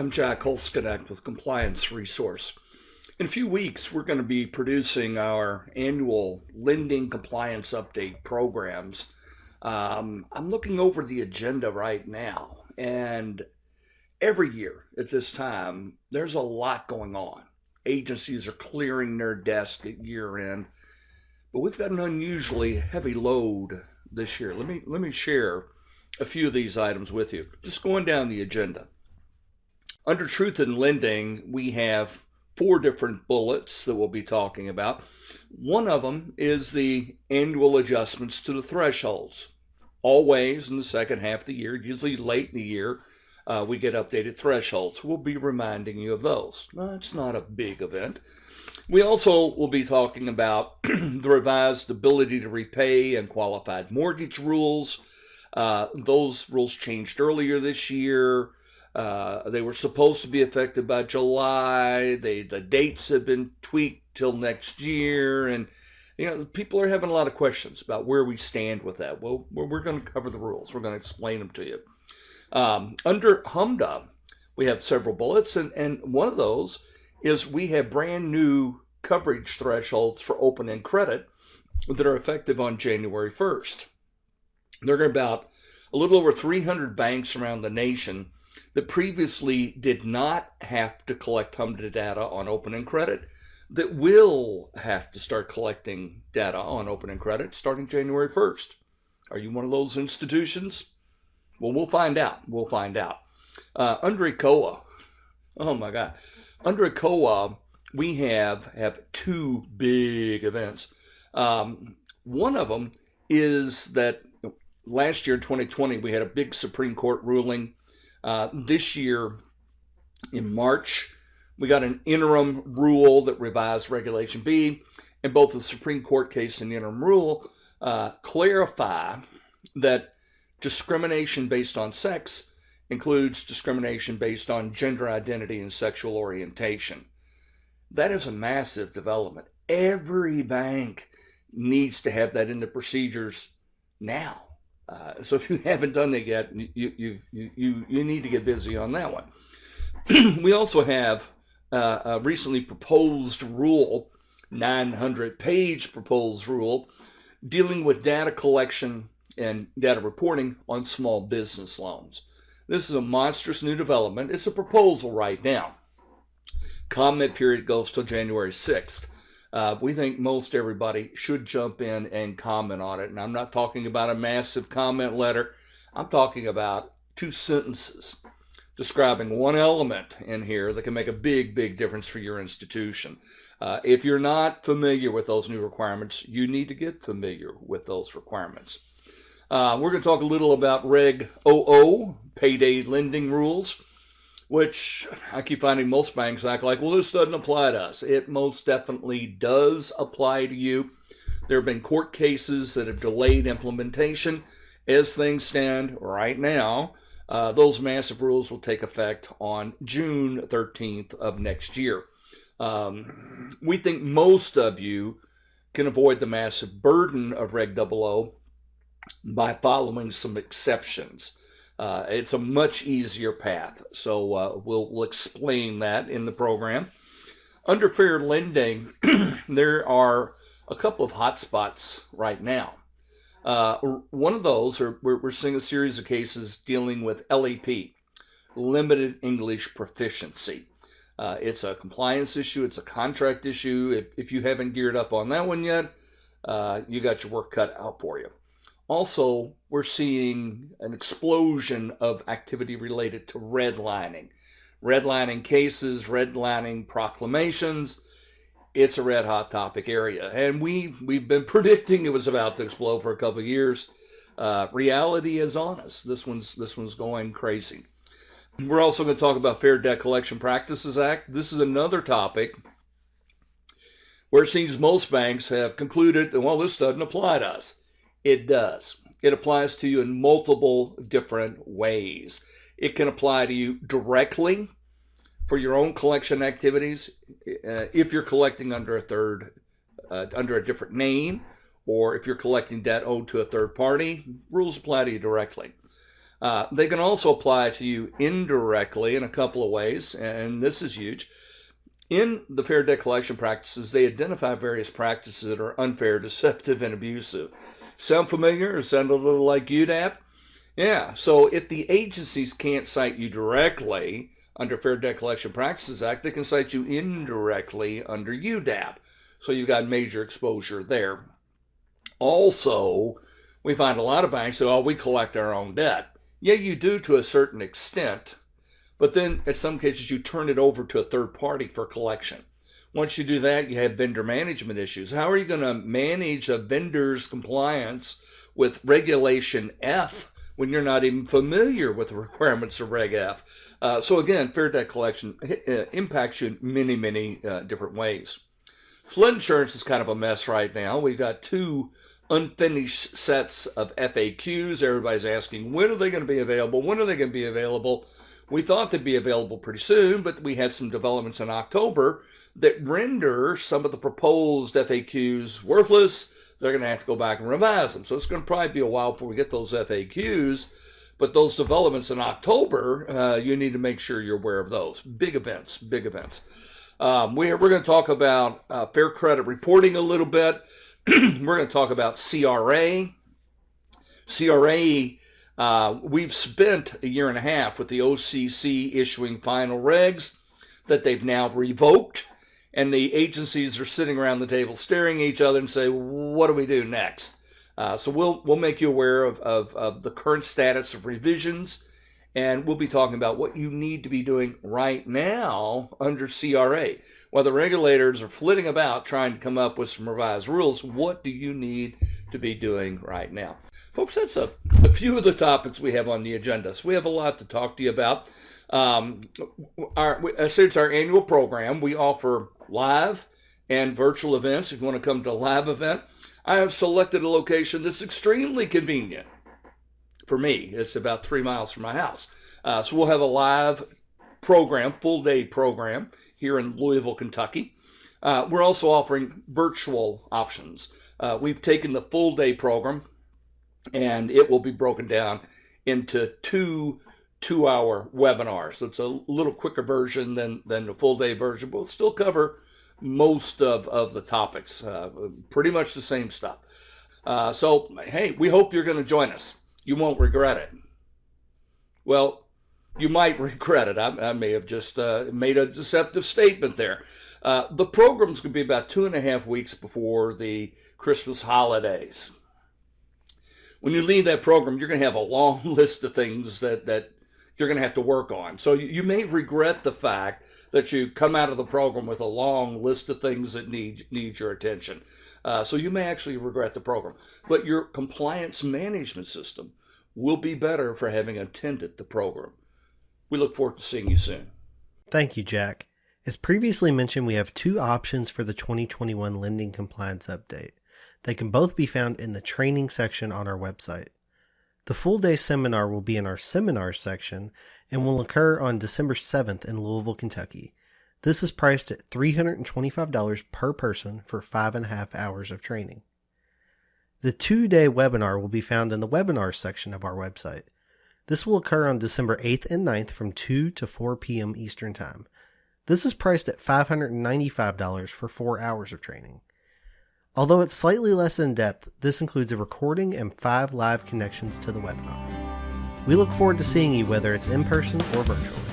I'm Jack Holsconnect with Compliance Resource. In a few weeks, we're going to be producing our annual lending compliance update programs. I'm looking over the agenda right now, and every year at this time, there's a lot going on. Agencies are clearing their desk at year end, but we've got an unusually heavy load this year. Let me share a few of these items with you. Just going down the agenda. Under Truth in Lending, we have 4 different bullets that we'll be talking about. One of them is the annual adjustments to the thresholds. Always in the second half of the year, usually late in the year, we get updated thresholds. We'll be reminding you of those. No, it's not a big event. We also will be talking about the revised ability to repay and qualified mortgage rules. Those rules changed earlier this year. They were supposed to be effective by July. The dates have been tweaked till next year, and people are having a lot of questions about where we stand with that. Well, we're going to cover the rules. We're going to explain them to you. Under HMDA, we have several bullets, and one of those is we have brand new coverage thresholds for open-end credit that are effective on January 1st. There are about a little over 300 banks around the nation that previously did not have to collect HMDA data on open-end credit that will have to start collecting data on open-end credit starting January 1st. Are you one of those institutions? Well, we'll find out. Under ECOA, oh my God. Under ECOA, we have 2 big events. One of them is that last year, 2020, we had a big Supreme Court ruling. This year, in March, we got an interim rule that revised Regulation B, and both the Supreme Court case and the interim rule clarify that discrimination based on sex includes discrimination based on gender identity and sexual orientation. That is a massive development. Every bank needs to have that in the procedures now. So if you haven't done that yet, you need to get busy on that one. We also have a recently proposed rule, 900-page proposed rule, dealing with data collection and data reporting on small business loans. This is a monstrous new development. It's a proposal right now. Comment period goes till January 6th. We think most everybody should jump in and comment on it. And I'm not talking about a massive comment letter. I'm talking about 2 sentences describing one element in here that can make a big, big difference for your institution. If you're not familiar with those new requirements, you need to get familiar with those requirements. We're going to talk a little about Reg OO, payday lending rules, which I keep finding most banks act like, well, this doesn't apply to us. It most definitely does apply to you. There have been court cases that have delayed implementation. As things stand right now, those massive rules will take effect on June 13th of next year. We think most of you can avoid the massive burden of Reg OO by following some exceptions. It's a much easier path, so we'll explain that in the program. Under fair lending, there are a couple of hot spots right now. One of those, we're seeing a series of cases dealing with LEP, limited English proficiency. It's a compliance issue. It's a contract issue. If you haven't geared up on that one yet, you got your work cut out for you. Also, we're seeing an explosion of activity related to redlining. Redlining cases, redlining proclamations. It's a red hot topic area. And we've been predicting it was about to explode for a couple of years. Reality is on us. This one's going crazy. We're also going to talk about Fair Debt Collection Practices Act. This is another topic where it seems most banks have concluded that, well, this doesn't apply to us. It does. It applies to you in multiple different ways. It can apply to you directly for your own collection activities if you're collecting under a different name, or if you're collecting debt owed to a third party. Rules apply to you directly. They can also apply to you indirectly in a couple of ways, and this is huge. In the Fair Debt Collection Practices, they identify various practices that are unfair, deceptive, and abusive. Sound familiar or sound a little like UDAP? Yeah, so if the agencies can't cite you directly under Fair Debt Collection Practices Act, they can cite you indirectly under UDAP. So you've got major exposure there. Also, we find a lot of banks say, oh, we collect our own debt. Yeah, you do to a certain extent, but then in some cases you turn it over to a third party for collection. Once you do that, you have vendor management issues. How are you going to manage a vendor's compliance with Regulation F when you're not even familiar with the requirements of Reg F? So again, fair debt collection impacts you in many, many different ways. Flood insurance is kind of a mess right now. We've got two unfinished sets of FAQs. Everybody's asking, when are they going to be available? When are they going to be available? We thought they'd be available pretty soon, but we had some developments in October that render some of the proposed FAQs worthless. They're going to have to go back and revise them. So it's going to probably be a while before we get those FAQs. But those developments in October, you need to make sure you're aware of those. Big events, big events. We're going to talk about fair credit reporting a little bit. We're going to talk about CRA. We've spent a year and a half with the OCC issuing final regs that they've now revoked, and the agencies are sitting around the table staring at each other and say, what do we do next? So we'll make you aware of the current status of revisions, and we'll be talking about what you need to be doing right now under CRA. While the regulators are flitting about trying to come up with some revised rules, what do you need to be doing right now? Folks, that's a few of the topics we have on the agenda. So we have a lot to talk to you about. Since our annual program, we offer live and virtual events. If you want to come to a live event, I have selected a location that's extremely convenient for me. It's about 3 miles from my house. So we'll have a live program, full day program here in Louisville, Kentucky. We're also offering virtual options. We've taken the full day program and it will be broken down into two-hour webinars. So it's a little quicker version than the full day version, but we'll still cover most of the topics, pretty much the same stuff. So, hey, we hope you're going to join us. You won't regret it. Well, you might regret it. I may have just made a deceptive statement there. The program's going to be about 2.5 weeks before the Christmas holidays. When you leave that program, you're going to have a long list of things that you're going to have to work on. So you may regret the fact that you come out of the program with a long list of things that need your attention. So you may actually regret the program. But your compliance management system will be better for having attended the program. We look forward to seeing you soon. Thank you, Jack. As previously mentioned, we have two options for the 2021 Lending Compliance Update. They can both be found in the training section on our website. The full-day seminar will be in our seminars section and will occur on December 7th in Louisville, Kentucky. This is priced at $325 per person for 5.5 hours of training. The 2-day webinar will be found in the webinars section of our website. This will occur on December 8th and 9th from 2 to 4 p.m. Eastern Time. This is priced at $595 for 4 hours of training. Although it's slightly less in depth, this includes a recording and 5 live connections to the webinar. We look forward to seeing you whether it's in person or virtually.